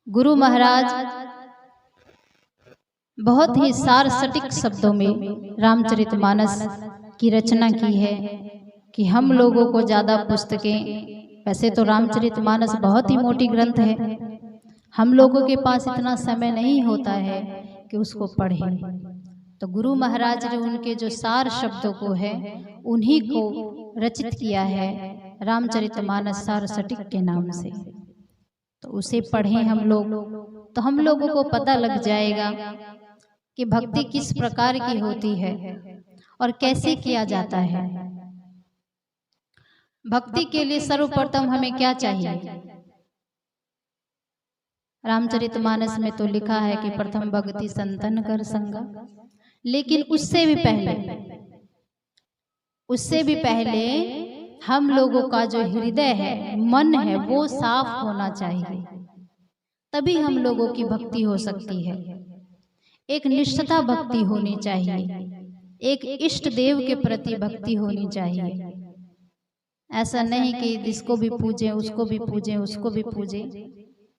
गुरु महाराज बहुत ही सार सटीक शब्दों में रामचरितमानस की रचना की है कि हम लोगों को ज़्यादा पुस्तकें, वैसे तो रामचरितमानस बहुत ही मोटी ग्रंथ है, हम लोगों के पास इतना समय नहीं होता है कि उसको पढ़ें। तो गुरु महाराज ने उनके जो सार शब्दों को है उन्हीं को रचित किया है रामचरितमानस सार सटीक के नाम से। तो उसे पढ़ें हम लोग, तो हम लोगों को पता लग जाएगा कि भक्ति किस प्रकार की होती है और कैसे किया जाता है। भक्ति के लिए सर्वप्रथम हमें क्या चाहिए? रामचरितमानस में तो लिखा है कि प्रथम भक्ति संतन कर संगा, लेकिन उससे भी पहले हम लोगों का जो हृदय है, मन है, वो साफ होना चाहिए, तभी हम लोगों की भक्ति हो सकती है। एक निष्ठता भक्ति होनी चाहिए, एक इष्ट देव के प्रति भक्ति होनी चाहिए। ऐसा नहीं कि जिसको भी पूजें उसको भी पूजें, उसको भी पूजें,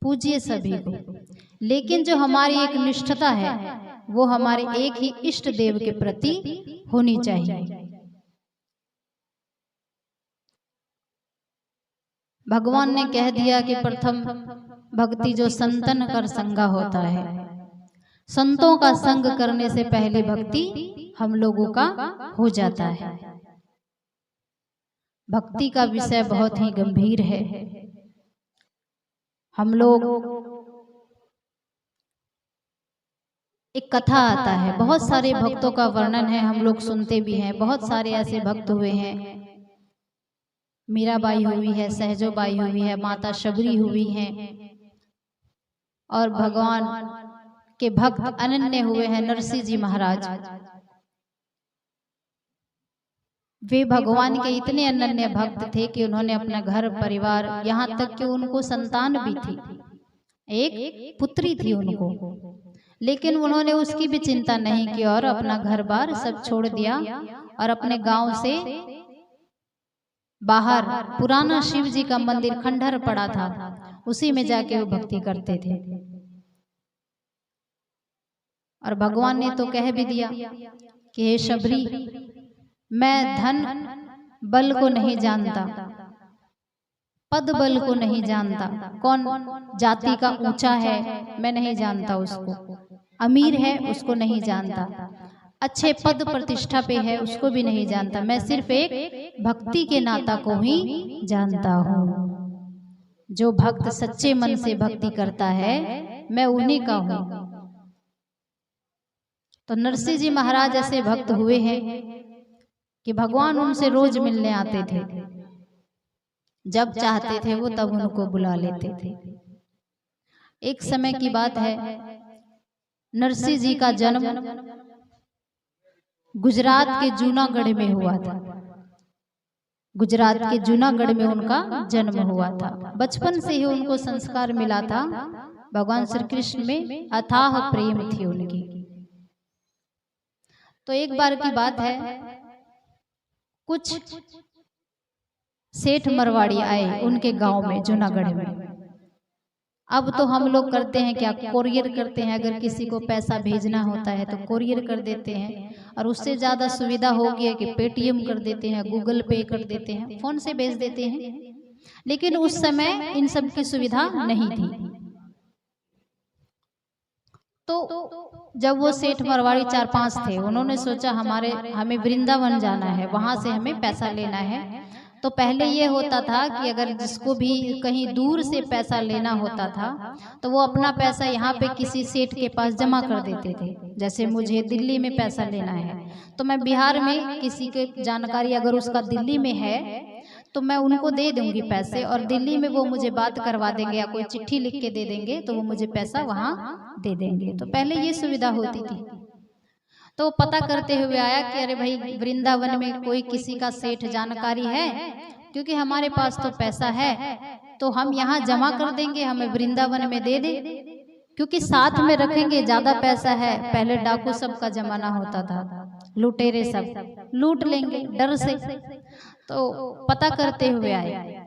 पूजिए सभी को, लेकिन जो हमारी एक निष्ठता है वो हमारे एक ही इष्ट देव के प्रति होनी चाहिए। भगवान ने कह दिया कि प्रथम भक्ति जो संतन कर संगा होता है, संतों का संग करने से पहले भक्ति हम लोगों का हो जाता है। भक्ति का विषय बहुत ही गंभीर है। हम लोग, एक कथा आता है, बहुत सारे भक्तों का वर्णन है, हम लोग सुनते भी हैं। बहुत सारे ऐसे भक्त हुए हैं, मीराबाई हुई है, सहजोबाई हुई है, माता शबरी हुई हैं, और भगवान के भक्त अनन्य हुए हैं नरसिंह जी महाराज। वे भगवान के इतने अनन्य भक्त थे कि उन्होंने अपना घर परिवार, यहाँ तक कि उनको संतान भी थी, एक पुत्री थी उनको, लेकिन उन्होंने उसकी भी चिंता नहीं की और अपना घर बार सब छोड़ दिया और अपने गांव से बाहर पुराना शिव जी का मंदिर खंडहर पड़ा था, उसी में जाके वो भक्ति करते थे। और भगवान ने तो कह भी दिया कि हे शबरी, मैं धन बल को नहीं जानता, पद बल को नहीं जानता, कौन जाति का ऊंचा है मैं नहीं जानता, उसको अमीर है उसको नहीं जानता, अच्छे पद प्रतिष्ठा पे है उसको भी नहीं जानता, मैं सिर्फ एक भक्ति के नाता को ही जानता हूँ। जो भक्त सच्चे मन से भक्ति करता है मैं उन्हीं का हूँ। तो नरसिंह जी महाराज ऐसे भक्त हुए हैं कि भगवान उनसे रोज मिलने आते थे, जब चाहते थे वो तब उनको बुला लेते थे। एक समय की बात है, नरसिंह जी का जन्म गुजरात के जूनागढ़ में हुआ था। गुजरात के जूनागढ़ में उनका जन्म हुआ था। बचपन से ही उनको संस्कार मिला था, भगवान श्री कृष्ण में अथाह प्रेम थी उनकी। तो एक बार की बात है, कुछ सेठ मरवाड़ी आए उनके गांव में, जूनागढ़ में। अब तो हम लोग करते हैं क्या, कोरियर करते हैं, अगर किसी को पैसा भेजना होता है तो कोरियर कर देते हैं, और उससे ज़्यादा सुविधा हो गई है कि पेटीएम कर देते हैं, गूगल पे कर देते हैं, फ़ोन से भेज देते हैं। लेकिन उस समय इन सब की सुविधा नहीं थी। तो जब वो सेठ मरवाड़ी 4-5 थे, उन्होंने सोचा हमें वृंदावन जाना है, वहाँ से हमें पैसा लेना है। तो पहले ये होता था कि अगर जिसको भी कहीं दूर से पैसा लेना होता था तो वो अपना पैसा यहाँ पे किसी सेठ के पास जमा कर देते थे। जैसे मुझे दिल्ली में पैसा लेना है तो मैं बिहार में किसी के जानकारी अगर उसका दिल्ली में है तो मैं उनको दे दूंगी पैसे, और दिल्ली में वो मुझे बात करवा देंगे या कोई चिट्ठी लिख के दे देंगे तो वो मुझे पैसा वहाँ दे देंगे। तो पहले ये सुविधा होती थी। तो पता करते हुए आया कि अरे भाई, वृंदावन में कोई किसी का सेठ जानकारी है, क्योंकि हमारे पास तो पैसा है तो हम यहाँ जमा कर देंगे, हमें वृंदावन में दे दे, क्योंकि साथ में रखेंगे, ज्यादा पैसा है। पहले डाकू सब का जमाना होता था, लुटेरे सब लूट लेंगे डर से। तो पता करते हुए आए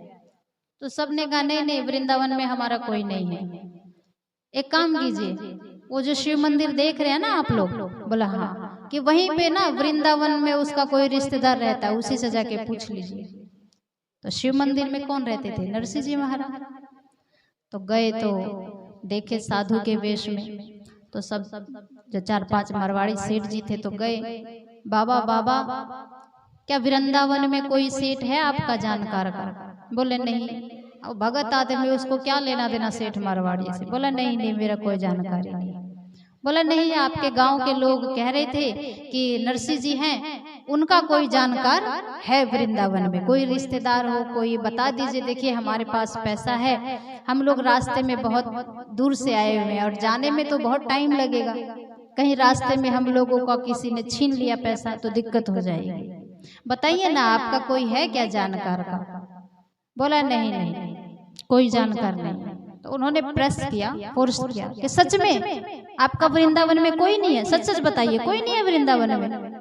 तो सबने कहा नहीं नहीं, वृंदावन में हमारा कोई नहीं है। एक काम कीजिए, वो जो शिव मंदिर देख रहे हैं ना आप लोग, बोला हाँ, कि वहीं पे ना वृंदावन में उसका कोई रिश्तेदार रहता है, उसी से जाके पूछ लीजिए। तो शिव मंदिर में कौन रहते थे? नरसिंह जी महाराज। तो गए तो देखे साधु के वेश में, तो सब जो 4-5 मरवाड़ी सेठ जी थे तो गए, बाबा बाबा क्या वृंदावन में कोई सेठ है आपका जानकार का? बोले नहीं। और भगत आदमी, उसको क्या लेना देना सेठ मारवाड़ी से? बोला नहीं नहीं, मेरा कोई जानकारी नहीं। बोला नहीं, आपके गांव के लोग कह रहे थे कि नरसिंह जी हैं, उनका कोई जानकार है वृंदावन में, कोई रिश्तेदार हो कोई, बता दीजिए। देखिए हमारे पास पैसा है, हम लोग रास्ते में बहुत दूर से आए हुए हैं और जाने में तो बहुत टाइम लगेगा, कहीं रास्ते में हम लोगों का किसी ने छीन लिया पैसा तो दिक्कत हो जाएगी, बताइए ना आपका कोई है क्या जानकार का? बोला नहीं नहीं, कोई जानकार नहीं। तो उन्होंने प्रेस किया, फोर्स किया कि सच में आपका वृंदावन में कोई नहीं है, सच सच बताइए, कोई नहीं है वृंदावन में।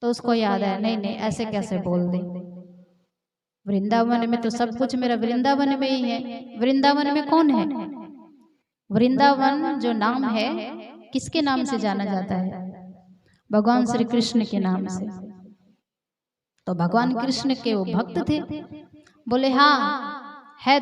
तो उसको याद है, नहीं नहीं ऐसे कैसे बोल दे, वृंदावन में तो सब कुछ मेरा वृंदावन में ही है। वृंदावन में कौन है? वृंदावन जो नाम है किसके नाम से जाना जाता है? भगवान श्री कृष्ण के नाम से। तो भगवान कृष्ण के वो भक्त थे। बोले हाँ है।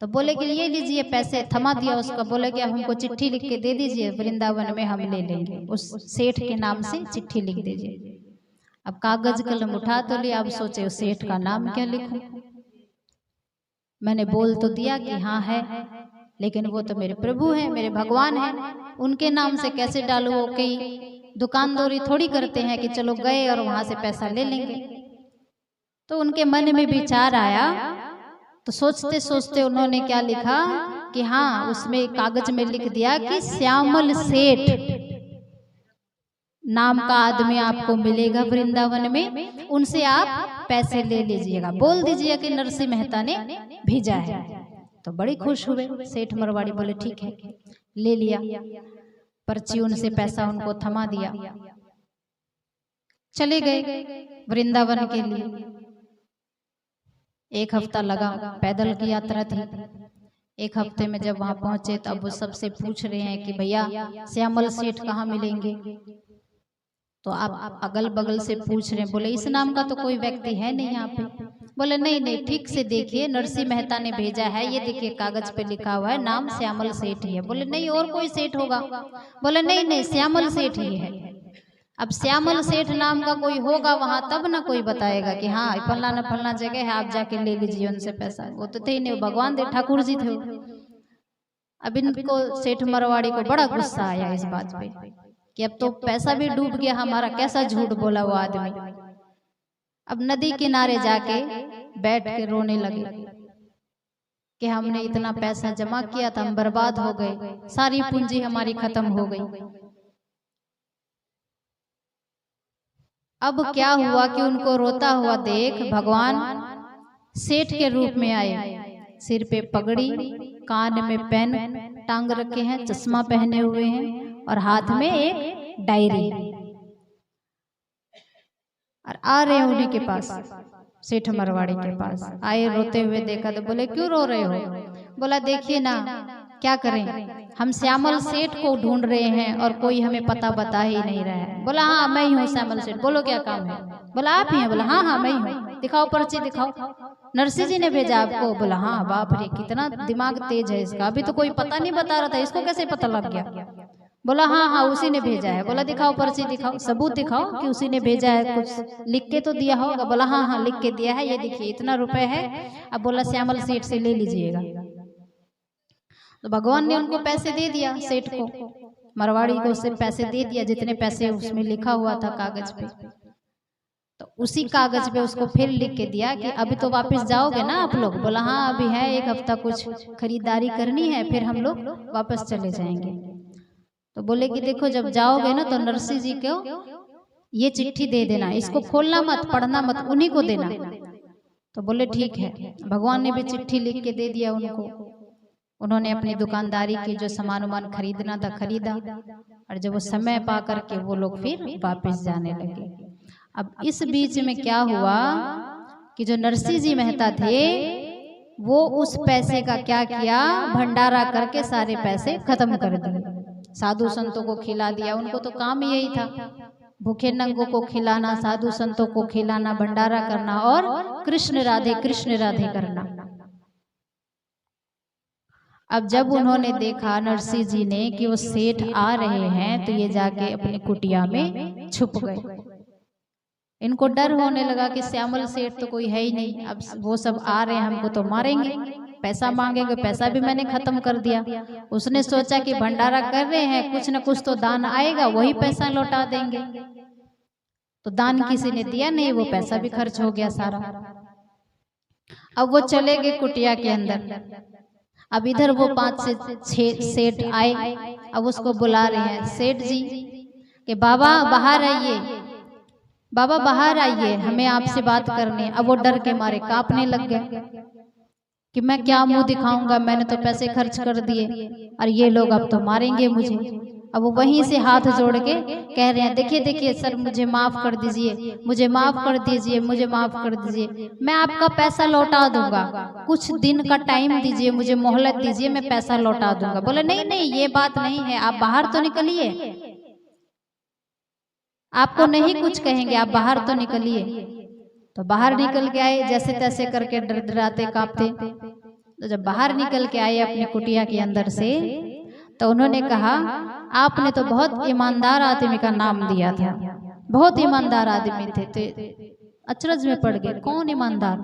तो बोले कि ये लीजिए पैसे, थमा दिया उसका। बोले कि अब हमको चिट्ठी लिख के दे दीजिए, वृंदावन में हम ले लेंगे, उस सेठ के नाम से चिट्ठी लिख दीजिए। अब कागज कलम उठा तो लिया, अब सोचे उस सेठ का नाम क्या लिखूं। मैंने बोल तो दिया कि हाँ है, लेकिन वो तो मेरे प्रभु हैं, मेरे भगवान हैं, उनके नाम से कैसे डालूं? वो कई दुकानदारी थोड़ी करते हैं कि चलो गए और वहां से पैसा ले लेंगे। तो उनके मन में विचार आया, तो सोचते सोचते उन्होंने क्या लिखा कि हाँ, उसमें कागज में लिख दिया कि श्यामल सेठ नाम का आदमी आपको मिलेगा वृंदावन में, उनसे आप पैसे ले लीजिएगा, बोल दीजिएगा कि नरसिंह मेहता ने भेजा है। तो बड़ी खुश हुए सेठ मरवाड़ी, बोले ठीक है, ले लिया पर्ची, उनसे पैसा उनको थमा दिया, चले गए वृंदावन के लिए। 1 हफ्ता लगा, पैदल की यात्रा थी। 1 हफ्ते में जब वहां पहुंचे तो अब वो सबसे पूछ रहे हैं कि भैया श्यामल सेठ कहाँ मिलेंगे? तो आप अगल बगल से पूछ रहे हैं। बोले इस नाम का तो कोई व्यक्ति है नहीं यहाँ पे। बोले नहीं नहीं, ठीक से देखिए, नरसिंह मेहता ने भेजा है, ये देखिए कागज पे लिखा हुआ है, नाम श्यामल सेठ ही है। बोले नहीं और कोई सेठ होगा? बोले नहीं नहीं, श्यामल सेठ ही है। अब श्यामल सेठ नाम का कोई होगा वहां, तब ना कोई बताएगा कि हाँ फलना न फलना जगह है, आप जाके ले लीजिए उनसे पैसा। वो तो थे ही नहीं, भगवान देव ठाकुर जी थे। अब इनको सेठ मरवाड़ी को बड़ा गुस्सा आया इस बात पे कि अब तो पैसा भी डूब गया हमारा, कैसा झूठ बोला वो आदमी। अब नदी किनारे जाके बैठ के रोने लगे कि हमने इतना पैसा जमा किया था, हम बर्बाद हो गए, सारी पूंजी हमारी खत्म हो गई। अब क्या हुआ कि उनको रोता हुआ देख भगवान सेठ के रूप में आए, सिर पे पगड़ी, कान में पेन टांग रखे हैं, चश्मा पहने हुए हैं और हाथ में एक डायरी, और आ रहे उन्हीं के पास, सेठ मरवाड़ी के पास आए। रोते हुए देखा तो बोले क्यों रो रहे हो? बोला देखिए ना क्या करें, हम श्यामल सेठ को ढूंढ रहे हैं और कोई हमें पता बता ही नहीं रहा है। बोला हाँ मैं ही हूँ श्यामल सेठ, बोलो क्या काम है? बोला आप ही हैं? बोला हाँ हाँ मैं ही हूँ, दिखाओ पर्ची दिखाओ, नरसिंह जी ने भेजा आपको? बोला हाँ। बाप रे कितना दिमाग तेज है इसका, अभी तो कोई पता नहीं बता रहा था, इसको कैसे पता लग गया? बोला हाँ हाँ उसी ने भेजा है। बोला दिखाओ पर्ची दिखाओ, सबूत दिखाओ कि उसी ने भेजा है, कुछ लिख के तो दिया होगा। बोला हाँ हाँ लिख के दिया है, ये देखिए इतना रुपए है। अब बोला श्यामल सेठ से ले लीजिएगा। तो भगवान ने उनको पैसे दे दिया, सेठ को, मरवाड़ी को उससे पैसे दे दिया, जितने पैसे उसमें लिखा हुआ था कागज पे। तो उसी कागज पे उसको फिर लिख के दिया कि अभी तो वापस जाओगे ना आप लोग? बोला हाँ अभी है 1 हफ्ता, कुछ खरीदारी करनी है, फिर हम लोग वापस चले जाएंगे। तो बोले कि देखो जब जाओगे ना तो नरसिंह जी को ये चिट्ठी दे देना, इसको खोलना मत, पढ़ना मत, उन्हीं को देना। तो बोले ठीक है। भगवान ने भी चिट्ठी लिख के दे दिया उनको। उन्होंने अपनी दुकानदारी की जो सामान उमान खरीदना था खरीदा, और जब वो समय पा करके वो लोग फिर वापस जाने लगे। अब इस बीच में क्या हुआ कि जो नरसिंह जी मेहता थे वो उस पैसे का क्या किया, भंडारा करके सारे पैसे खत्म कर दिए। साधु संतों को खिला दिया, उनको तो काम यही था, भूखे नंगों को खिलाना, साधु संतों को खिलाना, भंडारा करना और कृष्ण राधे करना। अब जब उन्होंने देखा नरसिंह जी ने कि वो सेठ आ रहे हैं, तो ये जाके अपनी कुटिया में छुप गए। इनको डर होने लगा कि श्यामल सेठ तो कोई है ही नहीं, अब वो सब आ रहे हैं, हमको तो मारेंगे, पैसा मांगेंगे, पैसा भी मैंने खत्म कर दिया। उसने सोचा कि भंडारा कर रहे हैं, कुछ न कुछ तो दान आएगा, वही पैसा लौटा देंगे। तो दान किसी ने दिया नहीं, वो पैसा भी खर्च हो गया सारा। अब वो चले गए कुटिया के अंदर। अब इधर वो 5 से 6 सेठ आए, अब उसको बुला रहे हैं, सेठ जी कि बाबा बाहर आइए, बाबा बाहर आइए, हमें आपसे बात करनी है। अब वो डर के मारे कांपने लग गए कि मैं क्या मुंह दिखाऊंगा, मैंने तो पैसे खर्च कर दिए और ये लोग अब तो मारेंगे मुझे। अब वो वहीं से हाथ जोड़ के कह रहे हैं, देखिए देखिए सर, मुझे माफ कर दीजिए, मुझे माफ कर दीजिए, मुझे माफ कर दीजिए, मैं आपका पैसा लौटा दूंगा, कुछ दिन का टाइम दीजिए, मुझे मोहलत दीजिए, मैं पैसा लौटा दूंगा। बोले नहीं नहीं, ये बात नहीं है, आप बाहर तो निकलिए, आपको नहीं कुछ कहेंगे, आप बाहर तो निकलिए। तो बाहर निकल के आए, जैसे तैसे करके डराते कांपते। तो जब बाहर निकल के आए अपनी कुटिया के अंदर से, तो उन्होंने कहा, आपने तो बहुत ईमानदार आदमी का नाम दिया था, बहुत ईमानदार आदमी थे। तो अचरज में पड़ गए, कौन ईमानदार?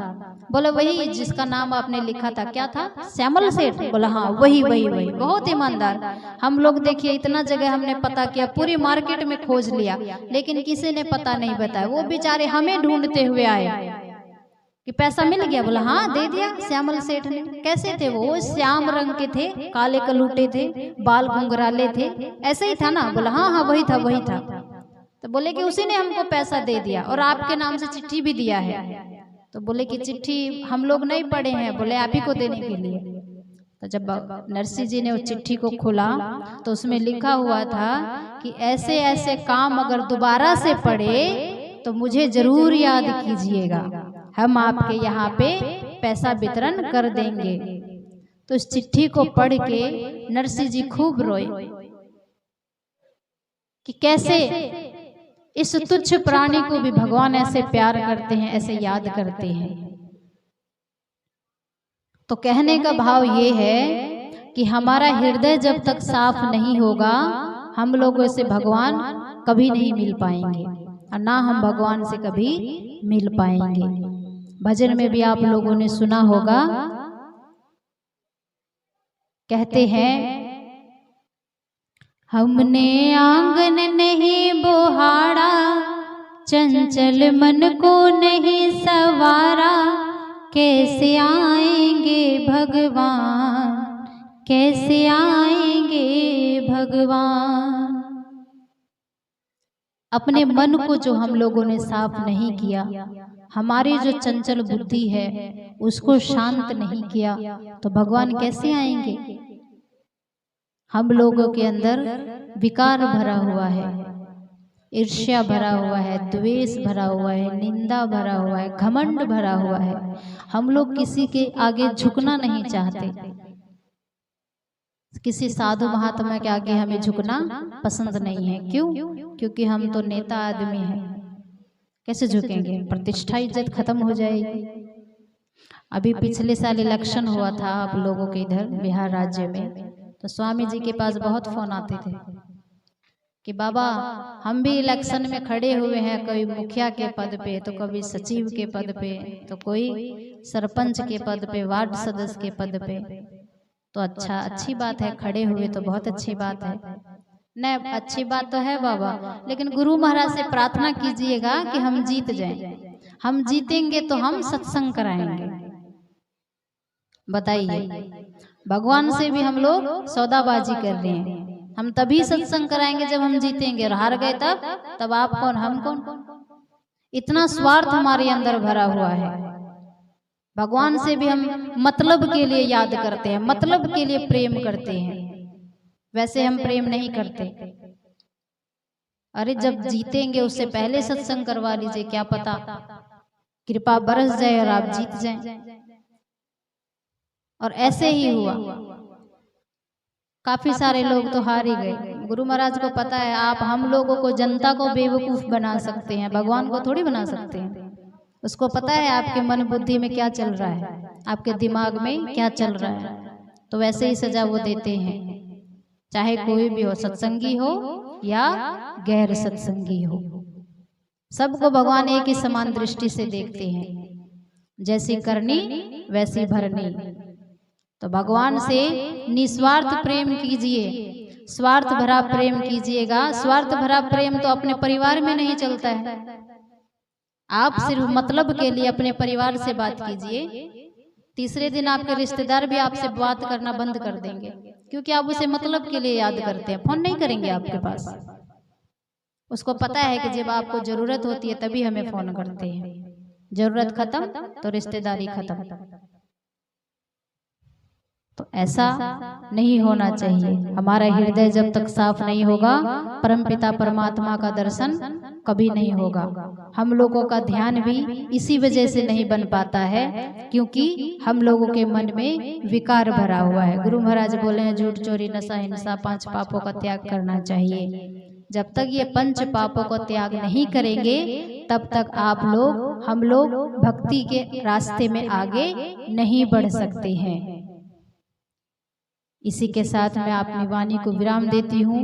बोले वही जिसका नाम आपने लिखा था, क्या था, श्यामल सेठ? बोला हाँ वही वही वही, बहुत ईमानदार। हम लोग देखिए इतना जगह हमने पता किया, पूरी मार्केट में खोज लिया, लेकिन किसी ने पता नहीं बताया। वो बेचारे हमें ढूंढते हुए आए कि पैसा मिल गया? बोला हाँ दे दिया श्यामल सेठ ने। कैसे थे वो? श्याम रंग के थे, काले कलूटे थे, बाल घुंघराले थे, ऐसे ही था ना? बोला हाँ हाँ वही था वही था। तो बोले कि उसी ने हमको पैसा दे दिया और आपके नाम से चिट्ठी भी दिया है। तो बोले कि चिट्ठी हम लोग नहीं पढ़े हैं, बोले आप ही को देने के लिए। तो जब नरसिंह जी ने उस चिट्ठी को खोला तो उसमें लिखा हुआ था कि ऐसे ऐसे काम अगर दोबारा से पड़े तो मुझे जरूर याद कीजिएगा, हम आपके यहाँ पे पैसा वितरण कर देंगे। तो इस चिट्ठी को पढ़ के नरसिंह जी खूब रोए कि कैसे इस तुच्छ प्राणी को भी भगवान ऐसे प्यार करते हैं, ऐसे याद करते हैं। तो कहने का भाव ये है कि हमारा हृदय जब तक साफ नहीं होगा, हम लोगों से भगवान कभी नहीं मिल पाएंगे और ना हम भगवान से कभी मिल पाएंगे। भजन में भी आप लोगों ने सुना होगा, कहते हैं, हमने आंगन नहीं बोहाड़ा, चंचल मन को नहीं सवारा, कैसे आएंगे भगवान, कैसे आएंगे भगवान। अपने मन को जो हम लोगों ने साफ नहीं किया, हमारी जो चंचल बुद्धि है उसको शांत नहीं किया, तो भगवान कैसे आएंगे? हम लोगों के अंदर विकार भरा हुआ है, ईर्ष्या भरा हुआ है, द्वेष भरा हुआ है, निंदा भरा हुआ है, घमंड भरा हुआ है। हम लोग किसी के आगे झुकना नहीं चाहते, किसी साधु महात्मा के आगे हमें झुकना पसंद नहीं है। क्यों? क्योंकि हम तो नेता आदमी हैं, कैसे झुकेंगे? प्रतिष्ठा इज्जत खत्म हो जाएगी। अभी पिछले साल इलेक्शन हुआ था आप लोगों के इधर बिहार राज्य में, तो स्वामी जी के पास बहुत फोन आते थे कि बाबा हम भी इलेक्शन में खड़े हुए हैं, कोई मुखिया के पद पे, तो कभी सचिव के पद पे, तो कोई सरपंच के पद पे, वार्ड सदस्य के पद पे। तो अच्छा, अच्छी बात है, खड़े हुए तो बहुत अच्छी बात है। नहीं, अच्छी बात तो है बाबा, लेकिन गुरु महाराज से प्रार्थना कीजिएगा कि हम जीत जाएं। हम जीतेंगे तो हम सत्संग कराएंगे। बताइए, भगवान से भी हम लोग सौदाबाजी कर रहे हैं। हम तभी सत्संग कराएंगे जब हम जीतेंगे, और हार गए तब आप कौन हम कौन? इतना स्वार्थ हमारे अंदर भरा हुआ है। भगवान से भी हम मतलब के लिए याद करते हैं, मतलब के लिए प्रेम करते हैं, वैसे हम प्रेम नहीं करते। अरे जब जीतेंगे उससे पहले सत्संग करवा लीजिए, क्या पता कृपा बरस जाए और आप जीत जाएं। और ऐसे ही हुआ, काफी सारे लोग तो हार ही गए। गुरु महाराज को पता है आप हम लोगों को, जनता को बेवकूफ बना सकते हैं, भगवान को थोड़ी बना सकते हैं। उसको पता है आपके मन बुद्धि में क्या चल रहा है, आपके दिमाग में क्या चल रहा है, तो वैसे ही सजा वो देते हैं, चाहे कोई भी हो, सत्संगी हो या गैर सत्संगी हो, सबको भगवान एक ही समान दृष्टि से देखते हैं। जैसी करनी वैसी भरनी। तो भगवान से निस्वार्थ प्रेम कीजिए, स्वार्थ भरा प्रेम कीजिएगा। स्वार्थ भरा प्रेम तो अपने परिवार में नहीं चलता है। आप सिर्फ मतलब के लिए अपने परिवार से बात कीजिए, तीसरे दिन आपके रिश्तेदार भी आपसे बात करना बंद कर देंगे, क्योंकि आप उसे मतलब के लिए याद करते हैं, फोन नहीं करेंगे आपके पास। उसको पता है कि जब आपको जरूरत होती है तभी हमें फोन करते हैं, जरूरत खत्म तो रिश्तेदारी खत्म। तो ऐसा नहीं होना चाहिए। हमारा हृदय जब तक साफ नहीं होगा, परमपिता परमात्मा का दर्शन कभी नहीं होगा। हम लोगों का ध्यान भी इसी वजह से नहीं बन पाता है, क्योंकि हम लोगों के मन में विकार भरा हुआ है। गुरु महाराज बोले हैं झूठ, चोरी, नशा, हिंसा, 5 पापों का त्याग करना चाहिए। जब तक ये 5 पापों का त्याग नहीं करेंगे, तब तक आप लोग, हम लोग भक्ति के रास्ते में आगे नहीं बढ़ सकते हैं। इसी के साथ मैं अपनी वाणी को विराम देती हूँ।